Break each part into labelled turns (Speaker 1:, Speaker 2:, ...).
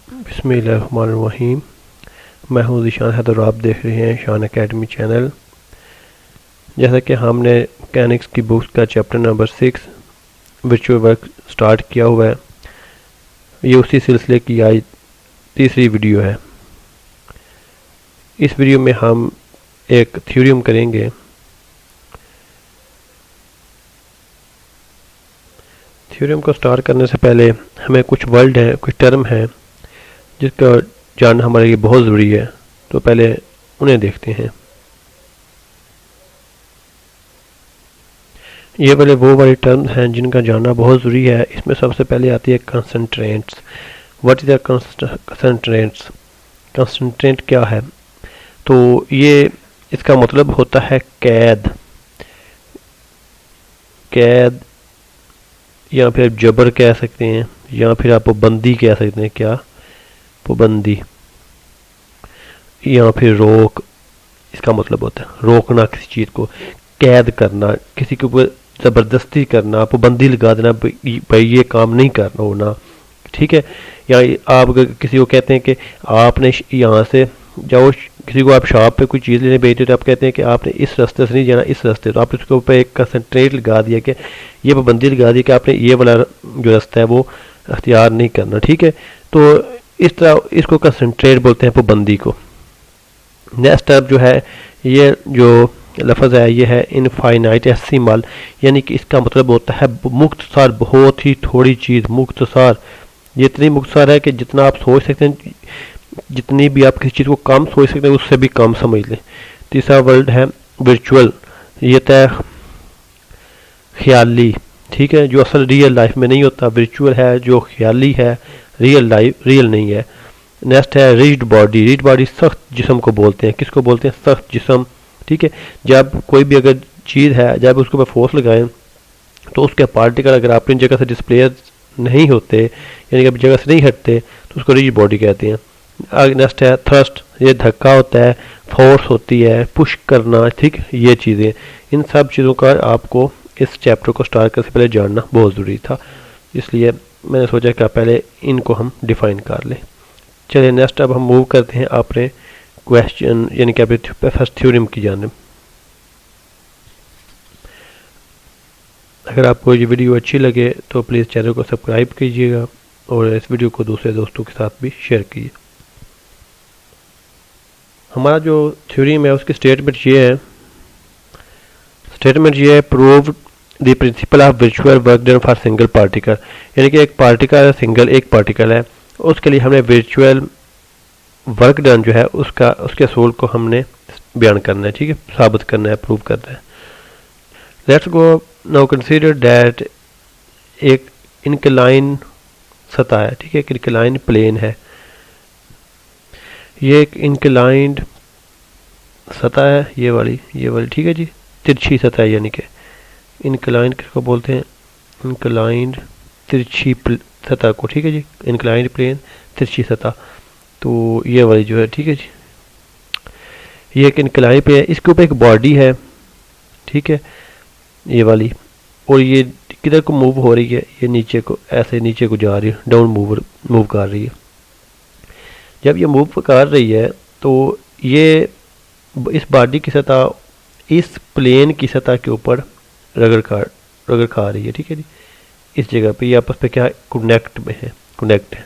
Speaker 1: बिस्मिल्लाहिर्रहमानिर्रहीम। मैं हूँ ज़ीशान हैदर और आप देख रहे हैं शान एकेडमी चैनल। जैसा कि हमने मैकेनिक्स की बुक्स का chapter number 6 virtual work start किया हुआ है, ये उसी सिलसिले की आज तीसरी वीडियो है। इस वीडियो में हम एक थ्योरम करेंगे। थ्योरम को स्टार्ट करने से पहले हमें कुछ वर्ड हैं, कुछ टर्म हैं जिसका जानना हमारे लिए बहुत ज़रूरी है, तो पहले उन्हें देखते हैं। ये वाले टर्म्स हैं जिनका जानना बहुत ज़रूरी है। इसमें सबसे पहले आती है constraints. What is the constraints? Constraint क्या है? तो ये इसका मतलब होता है कैद, कैद या फिर जबर कह सकते हैं, या फिर आप बंदी कह सकते हैं। क्या? पाबंदी या फिर रोक, इसका मतलब होता है रोकना, किसी चीज़ को कैद करना, किसी के ऊपर ज़बरदस्ती करना, पाबंदी लगा देना, भाई ये काम नहीं करना होना, ठीक है। या आप किसी को कहते हैं कि आपने यहाँ से जाओ, किसी को आप शॉप पे कोई चीज़ लेने भेजते हो तो आप कहते हैं कि आपने इस रास्ते से नहीं जाना, इस रास्ते, तो आप उसके ऊपर एक कंसंट्रेट लगा दिया कि ये पाबंदी लगा दी कि आपने ये वाला जो रास्ता है वो अख्तियार नहीं करना, ठीक है। तो इस तरह इसको कंसंट्रेट बोलते हैं, पाबंदी को। नेक्स्ट टर्म जो है, ये जो लफ्ज़ है ये है इनफाइनाइटेसिमल, यानी कि इसका मतलब होता है मुख्तसार, बहुत ही थोड़ी चीज़, मुख्तसार। ये इतनी मुख्तसार है कि जितना आप सोच सकते हैं, जितनी भी आप किसी चीज़ को कम सोच सकते हैं उससे भी कम समझ लें। तीसरा वर्ड है वर्चुअल, ये तय ख्याली, ठीक है, जो असल रियल लाइफ में नहीं होता। वर्चुअल है जो ख्याली है, रियल नहीं है। नेक्स्ट है रिजिड बॉडी। रिजिड बॉडी सख्त जिस्म को बोलते हैं। किसको बोलते हैं? सख्त जिस्म, ठीक है। जब कोई भी अगर चीज़ है, जब उसके ऊपर फोर्स लगाएं तो उसके पार्टिकल अगर अपनी जगह से डिस्प्लेस नहीं होते, यानी कि अपनी जगह से नहीं हटते, तो उसको रिजिड बॉडी कहते हैं। नेक्स्ट है थ्रस्ट, ये धक्का होता है, फोर्स होती है, पुश करना, ठीक, ये चीज़ें। इन सब चीज़ों का आपको इस चैप्टर को स्टार्ट करने से पहले जानना बहुत ज़रूरी था, इसलिए मैंने सोचा कि पहले इनको हम डिफ़ाइन कर लें। चलिए नेक्स्ट अब हम मूव करते हैं अपने क्वेश्चन, यानी कि अपने फर्स्ट थ्योरम की जानिब। अगर आपको ये वीडियो अच्छी लगे तो प्लीज़ चैनल को सब्सक्राइब कीजिएगा और इस वीडियो को दूसरे दोस्तों के साथ भी शेयर कीजिए। हमारा जो थ्योरम है उसकी स्टेटमेंट ये है, prove the principle of virtual work done for single particle, यानी कि एक पार्टिकल सिंगल एक पार्टिकल है, उसके लिए हमने वर्चुअल वर्क डन जो है उसके असूल को हमने बयान करना है, ठीक है, साबित करना है, प्रूव करना है। Let's go now consider that एक इनक्लाइन सतह है, ठीक है, एक इनक्लाइन प्लेन है। ये एक इनक्लाइंड सतह है, ये वाली, ठीक है जी, तिरछी सतह है, यानी कि इनक्लाइंड किसको बोलते हैं? इनक्लाइंड तिरछी सतह को, ठीक है जी, इनक्लाइंड प्लेन तिरछी सतह। तो ये वाली जो है, ठीक है जी, ये एक इनक्लाइन पे है, इसके ऊपर एक बॉडी है, ठीक है, ये वाली, और ये किधर को मूव हो रही है? ये नीचे को, ऐसे नीचे को जा रही है, डाउन मूव कर रही है। जब ये मूव कर रही है तो ये इस बॉडी की सतह इस प्लेन की सतह के ऊपर रगड़ खा रही है, ठीक है जी, इस जगह पे ये आपस पे क्या कनेक्ट है,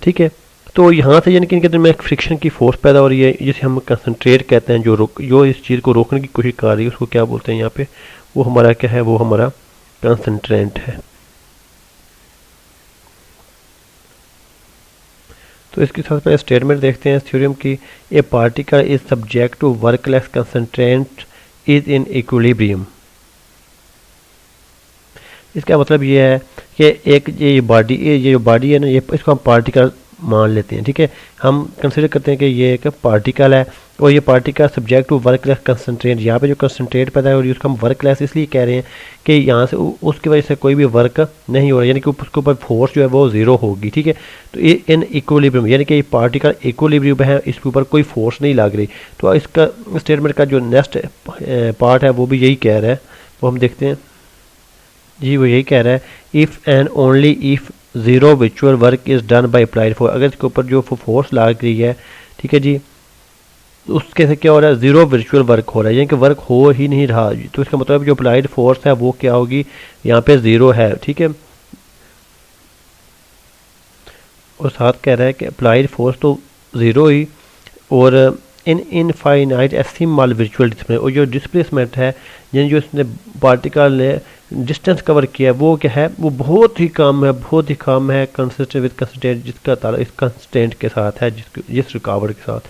Speaker 1: ठीक है। तो यहाँ से यानी कि इनके अंदर में एक फ्रिक्शन की फोर्स पैदा हो रही है, जिसे हम कंसंट्रेट कहते हैं, जो इस चीज़ को रोकने की कोशिश कर रही है उसको क्या बोलते हैं यहाँ पे? वो हमारा क्या है? वो हमारा कंसंट्रेंट है। तो इसके साथ पहले स्टेटमेंट देखते हैं थ्योरम की। A particle is subject to workless constraint is in equilibrium. इसका मतलब ये है कि एक ये जो बॉडी है ना, ये इसको हम पार्टिकल मान लेते हैं, ठीक है। हम कंसिडर करते हैं कि ये एक पार्टिकल है और ये पार्टिकल सब्जेक्ट टू वर्कलेस कंसंट्रेट। यहाँ पे जो कंसंट्रेट पैदा है और उसको हम वर्कलेस इसलिए कह रहे हैं कि यहाँ से उसकी वजह से कोई भी वर्क नहीं हो रहा, यानी कि उसके ऊपर फोर्स जो है वो ज़ीरो होगी, ठीक है। तो ये इन इक्विलिब्रियम, यानी कि ये पार्टिकल इक्विलिब्रियम है, इसके ऊपर कोई फोर्स नहीं लग रही। तो इसका स्टेटमेंट का जो नेक्स्ट पार्ट है वो भी यही कह रहा है, वो हम देखते हैं जी। वो यही कह रहा है, if and only if zero विचुअल work is done by applied force, अगर इसके ऊपर जो फोर्स लग रही है, ठीक है जी, उसके से क्या हो रहा है, ज़ीरो वर्चुअल वर्क हो रहा है, यानी कि वर्क हो ही नहीं रहा, तो इसका मतलब जो अप्लाइड फोर्स है वो क्या होगी, यहाँ पे ज़ीरो है, ठीक है। और साथ कह रहा है कि अप्लाइड फोर्स तो ज़ीरो ही, और इन इनफाइनाइट एसिमल वर्चुअल डिस्प्लेसमेंट, और जो डिस्प्लेसमेंट है यानी जो इसने पार्टिकल ने डिस्टेंस कवर किया है वो क्या है, वो बहुत ही कम है, बहुत ही कम है, कंसिस्टेंट विद कंस्टेंट, जिसका ताल्लुक इस कंस्टेंट के साथ है, जिस रुकावट के साथ,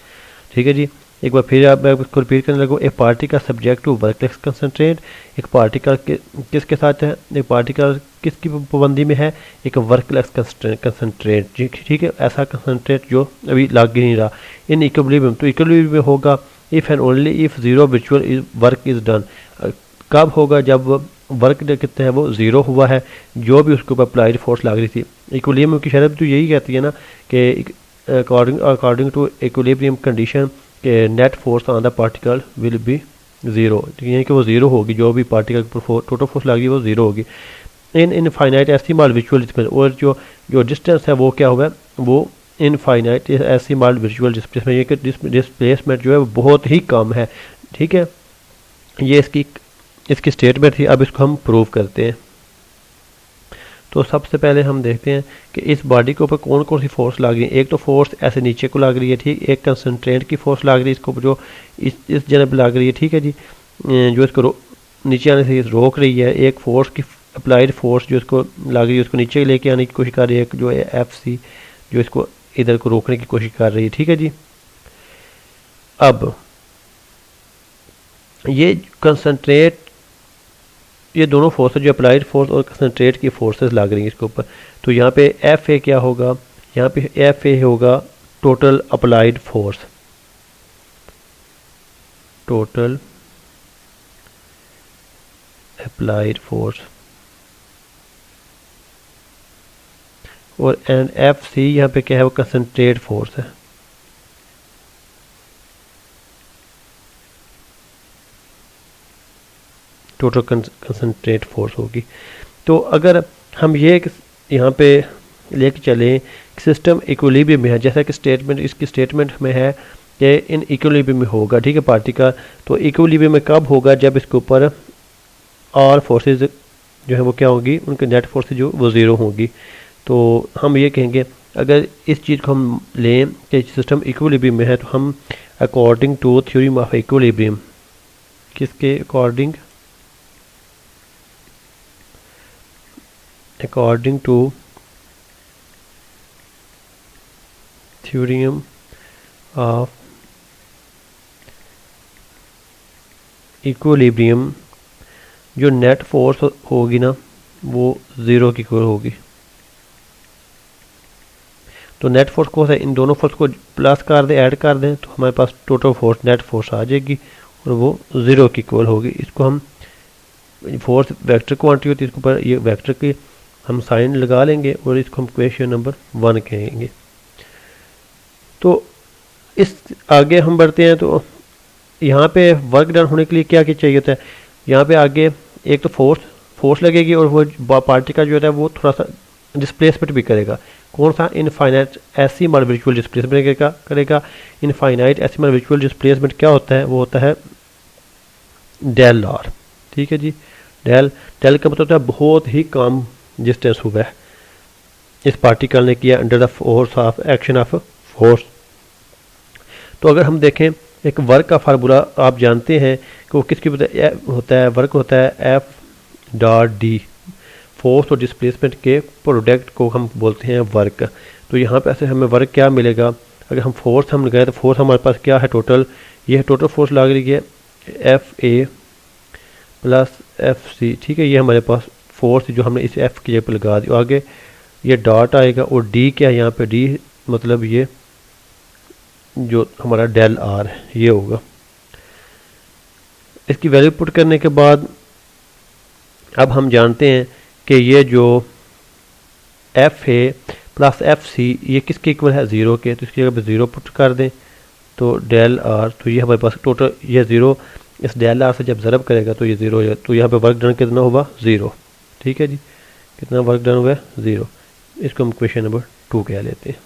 Speaker 1: ठीक है जी। एक बार फिर आप मैं इसको रिपीट करने लगूँ, एक पार्टिकल सब्जेक्ट टू वर्कलेस कंसनट्रेट, एक पार्टिकल किसके साथ है, एक पार्टिकल किसकी पाबंदी में है, एक वर्कलेस कंसनट्रेट, ठीक है, ऐसा कंसनट्रेट जो अभी लग ही नहीं रहा। इन इक्विलिब्रियम, तो इक्विलिब्रियम में होगा if and only if zero विचुअल वर्क इज़ डन, कब होगा, जब वर्क कितने हैं वो ज़ीरो हुआ है, जो भी उसके ऊपर अप्लाइड फोर्स लग रही थी। इक्विलिब्रियम की शर्त तो यही कहती है ना कि अकॉर्डिंग टू इक्विलिब्रियम कंडीशन कि net force on the particle will be zero, यानी कि वो ज़ीरो होगी, जो भी पार्टिकल पर टोटल फोर्स लगी वो ज़ीरो होगी। इन इनफाइनाइट एसिमल विचुअल डिस्प्लेसमेंट, और जो डिस्टेंस है वो क्या हुआ है, वो इनफाइनाइट एसिमल विचुअल डिस्प्लेसमेंट, ये कि डिस्प्लेसमेंट जो है वो बहुत ही कम है, ठीक है। ये इसकी स्टेटमेंट थी। अब इसको हम प्रूव करते हैं। तो सबसे पहले हम देखते हैं कि इस बॉडी के ऊपर कौन कौन सी फोर्स लग रही है। एक तो फोर्स ऐसे नीचे को लग रही है, ठीक, एक कंसनट्रेट की फोर्स लग रही है इसको ऊपर, जो इस जगह पर लग रही है, ठीक है जी, जो इसको नीचे आने से रोक रही है। एक फोर्स की अप्लाइड फोर्स जो इसको लग रही है उसको नीचे लेके आने की कोशिश कर रही है, जो FC जो इसको इधर को रोकने की कोशिश कर रही है, ठीक है जी। अब ये कंसनट्रेट, ये दोनों फोर्स जो अप्लाइड फोर्स और कंसनट्रेट की फोर्सेस लग रही हैं इसके ऊपर, तो यहाँ पे FA क्या होगा, यहाँ पे FA होगा total applied force, total applied force, और एंड FC यहाँ पे क्या है, वो कंसनट्रेट फोर्स है। टोटल कंसनट्रेट फोर्स होगी। तो अगर हम ये यहाँ पे लेके चलें सिस्टम इक्विलिब्रियम में है, जैसा कि स्टेटमेंट इसकी स्टेटमेंट में है कि इन इक्विलिब्रियम में होगा, ठीक है, पार्टिकल। तो इक्विलिब्रियम में कब होगा, जब इसके ऊपर और फोर्सेस जो है वो क्या होगी, उनके नेट फोर्सेस जो वो ज़ीरो होगी। तो हम ये कहेंगे अगर इस चीज़ को हम लें कि सिस्टम इक्विलिब्रियम में है, तो हम according to theorem of equilibrium, किसके according, according to theorem of equilibrium, जो नेट फोर्स होगी ना वो ज़ीरो की इक्वल होगी। तो नेट फोर्स को है, इन दोनों फोर्स को प्लस कर दें, ऐड कर दें, तो हमारे पास टोटल फोर्स नेट फोर्स आ जाएगी और वो ज़ीरो की इक्वल होगी। इसको हम फोर्स वेक्टर क्वांटिटी होती है, इसके ऊपर ये वेक्टर की हम साइन लगा लेंगे और इसको हम क्वेश्चन नंबर 1 कहेंगे। तो इस आगे हम बढ़ते हैं। तो यहाँ पे वर्क डन होने के लिए क्या क्या चाहिए होता है, यहाँ पे आगे एक तो फोर्स लगेगी और वो पार्टिकल जो होता है वो थोड़ा सा डिस्प्लेसमेंट भी करेगा। कौन सा, इनफाइनाइट एसिमल वर्चुअल डिस्प्लेसमेंट करेगा। इनफाइनाइट एसिमल वर्चुअल डिस्प्लेसमेंट क्या होता है, वो होता है डेल आर, ठीक है जी। डेल का मतलब होता है बहुत ही कम डिस्टेंस हुआ है इस पार्टिकल ने किया under the force of action of force. तो अगर हम देखें एक वर्क का फार्मूला आप जानते हैं कि वो किसकी होता है, वर्क होता है F.D, फोर्स और डिस्प्लेसमेंट के प्रोडक्ट को हम बोलते हैं वर्क। तो यहाँ पे ऐसे हमें वर्क क्या मिलेगा, अगर हम फोर्स हम लगाए तो फोर्स हमारे पास क्या है, टोटल, ये टोटल फोर्स लग रही है FA प्लस FC, ठीक है, ये हमारे पास फोर्स जो हमने इस F की जगह पर लगा दी। आगे ये डॉट आएगा और D क्या है, यहाँ पे D मतलब ये जो हमारा डेल आर है ये होगा। इसकी वैल्यू पुट करने के बाद अब हम जानते हैं कि ये जो FA प्लस FC ये किसके इक्वल है, ज़ीरो के, तो इसकी जगह पे ज़ीरो पुट कर दें तो डेल आर, तो ये हमारे पास टोटल ये ज़ीरो इस डेल आर से जब ज़रब करेगा तो ये ज़ीरो हो जाएगा। तो यहाँ पे वर्क डन कितना हुआ, ज़ीरो, ठीक है जी। कितना वर्क डन हुआ है, ज़ीरो। इसको हम क्वेश्चन नंबर 2 कह लेते हैं।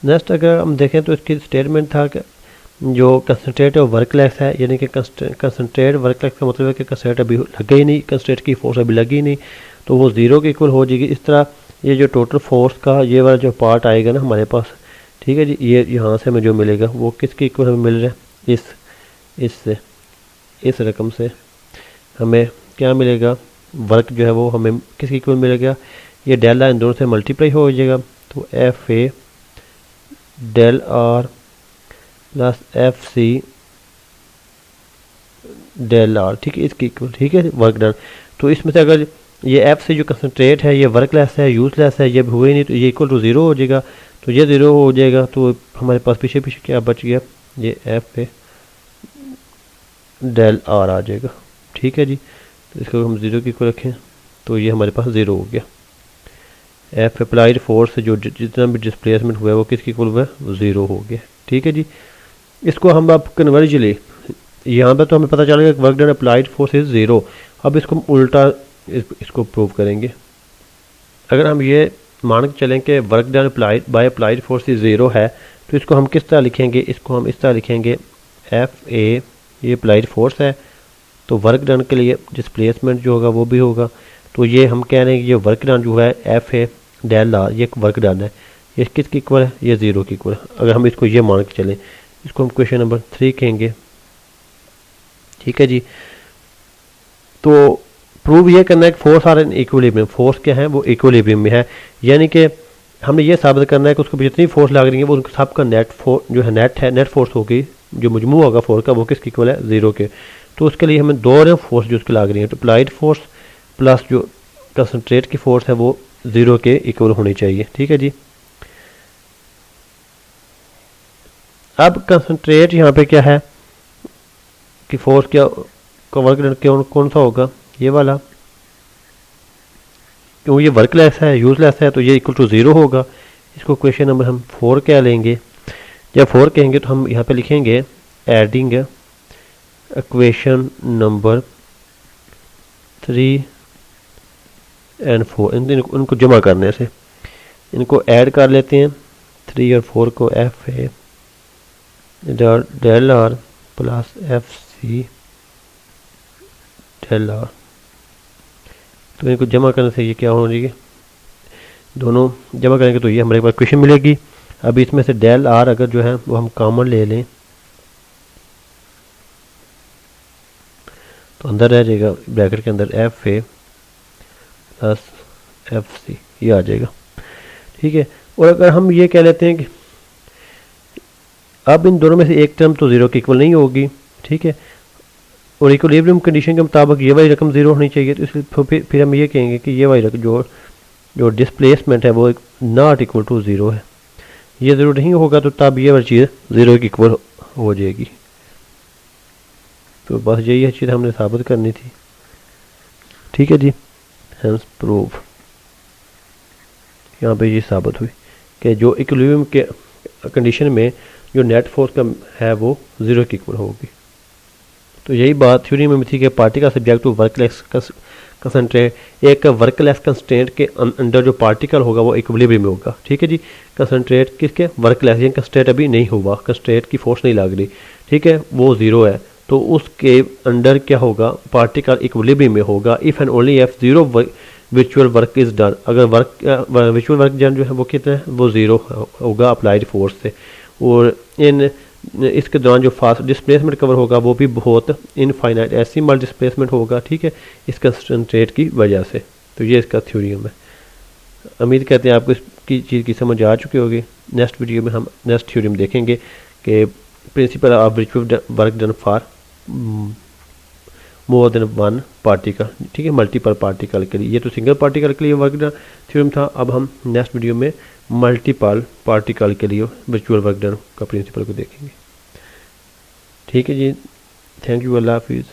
Speaker 1: नेक्स्ट अगर हम देखें तो इसकी स्टेटमेंट था कि जो कंसनट्रेट वर्कलेस है, यानी कि कंसनट्रेट वर्कलेस का मतलब है कि कंसनट्रेट अभी लगे ही नहीं, कंसनट्रेट की फोर्स अभी लगी ही नहीं, तो वो ज़ीरो के इक्वल हो जाएगी। इस तरह ये जो टोटल फोर्स का ये वाला जो पार्ट आएगा ना हमारे पास, ठीक है जी, ये यहाँ से हमें जो मिलेगा वो किसके इक्वल हमें मिल रहा है, इससे इस रकम से हमें क्या मिलेगा, वर्क जो है वो हमें किसके इक्वल मिलेगा, ये डेल आर इन दोनों से मल्टीप्लाई हो जाएगा, तो F A del R plus F C del R, ठीक है, इसकी इक्वल, ठीक है, वर्क डन। तो इसमें से अगर ये एफ सी जो कंसनट्रेट है ये वर्कलेस है, यूजलेस है, ये हुए नहीं, तो ये इक्वल टू ज़ीरो हो जाएगा, तो ये ज़ीरो हो जाएगा, तो हमारे पास पीछे पीछे क्या बच गया, ये एफ ए डेल आर आ जाएगा, ठीक है जी। तो इसको हम ज़ीरो की इक्वल रखें तो ये हमारे पास ज़ीरो हो गया। एफ अप्लाइड फोर्स से जो जितना भी डिस्प्लेसमेंट हुआ है वो किसकी इक्वल हुआ है, ज़ीरो हो गया, ठीक है जी। इसको हम अब कन्वर्जली यहाँ पर तो हमें पता चलेगा work done applied force is zero. अब इसको हम उल्टा इसको प्रूव करेंगे। अगर हम ये मान के चलें कि work done applied by applied force is zero है, तो इसको हम किस तरह लिखेंगे, इसको हम इस तरह लिखेंगे एफ ए ये अप्लाइड फोर्स है, तो वर्क डन के लिए डिस्प्लेसमेंट जो होगा वो भी होगा, तो ये हम कह रहे हैं कि ये वर्क डन जो है एफ ए डेल आर ये वर्क डन है, ये किसकी इक्वल है, ये ज़ीरो की इक्वल है। अगर हम इसको ये मान के चलें, इसको हम क्वेश्चन नंबर 3 कहेंगे, ठीक है जी। तो प्रूव ये करना है कि force are in equilibrium, force क्या है वो इक्विलिब्रियम में है, यानी कि हमने ये साबित करना है कि उसको जितनी फोर्स लग रही है वो उनका सबका नेट फोर्स जो है नेट फोर्स होगी, जो मजमू होगा फोर्स का वो किसकी इक्वल है, ज़ीरो के। तो उसके लिए हमें दो फोर्स जो उसकी लग रही है, तो अप्लाइड फोर्स प्लस जो कंसनट्रेट की फोर्स है वो ज़ीरो के इक्वल होनी चाहिए, ठीक है जी। अब कंसनट्रेट यहाँ पे क्या है कि फोर्स क्या का वर्क डन कौन सा होगा, ये वाला, क्यों ये वर्कलेस है यूजलेस है, तो ये इक्वल टू ज़ीरो होगा। इसको क्वेश्चन नंबर हम 4 क्या लेंगे, जब 4 कहेंगे तो हम यहाँ पे लिखेंगे एडिंग इक्वेशन नंबर 3 एंड 4, इनको जमा करने से इनको ऐड कर लेते हैं, 3 और 4 को, F A del R plus F C del R, तो इनको जमा करने से ये क्या हो जाएगी, दोनों जमा करेंगे तो ये हमारे पास क्वेश्चन मिलेगी। अब इसमें से डेल आर अगर जो है वो हम कॉमन ले लें तो अंदर रह जाएगा ब्रैकेट के अंदर F A plus F C, ये आ जाएगा, ठीक है। और अगर हम ये कह लेते हैं कि अब इन दोनों में से एक टर्म तो ज़ीरो के इक्वल नहीं होगी, ठीक है, और इक्विलिब्रियम कंडीशन के मुताबिक ये वाली रकम ज़ीरो होनी चाहिए, तो इसलिए फिर हम ये कहेंगे कि ये वाली रकम जो डिस्प्लेसमेंट है वो नॉट इक्वल टू ज़ीरो है, ये ज़ीरो नहीं होगा, तो तब ये वाली चीज़ ज़ीरो की इक्वल हो जाएगी। तो बस यही चीज़ हमने साबित करनी थी, ठीक है जी। हेंस प्रूफ यहाँ पे ये साबित हुई कि जो इक्विलिब्रियम के कंडीशन में जो नेट फोर्स का है वो ज़ीरो की इक्वल होगी। तो यही बात थ्योरी में थी कि पार्टिकल सब्जेक्ट टू वर्कलेस कंसनट्रेट, एक वर्कलेस कंस्ट्रेंट के अंडर जो पार्टिकल होगा वो इक्विलिब्रियम में होगा, ठीक है जी। कंसनट्रेट किसके, वर्कलेस, यानी कंस्ट्रेंट अभी नहीं हुआ, कंस्ट्रेंट की फोर्स नहीं लग रही, ठीक है, वो ज़ीरो है, तो उसके अंडर क्या होगा, पार्टिकल इक्विलिब्रियम में होगा। If and only if zero विचुअल वर्क इज़ डन, अगर विचुअल वर्क डन जो है वो कितना है, वो ज़ीरो होगा अप्लाइड फोर्स से। और इसके दौरान जो फास्ट डिस्प्लेसमेंट कवर होगा वो भी बहुत इनफाइनाइट एसिमल डिस्प्लेसमेंट होगा, ठीक है, इस कंसंट्रेट की वजह से। तो ये इसका थ्योरम है। उम्मीद करते हैं आपको इसकी चीज़ की समझ आ चुकी होगी। नेक्स्ट वीडियो में हम नेक्स्ट थ्योरम देखेंगे कि प्रिंसिपल ऑफ विचुअल work done for more than one particle, ठीक है, मल्टीपल पार्टिकल के लिए। ये तो सिंगल पार्टिकल के लिए वर्क डन थ्योरम था, अब हम नेक्स्ट वीडियो में मल्टीपल पार्टिकल के लिए वर्चुअल वर्क डन का प्रिंसिपल को देखेंगे, ठीक है जी। थैंक यू, अल्लाह हाफिज़।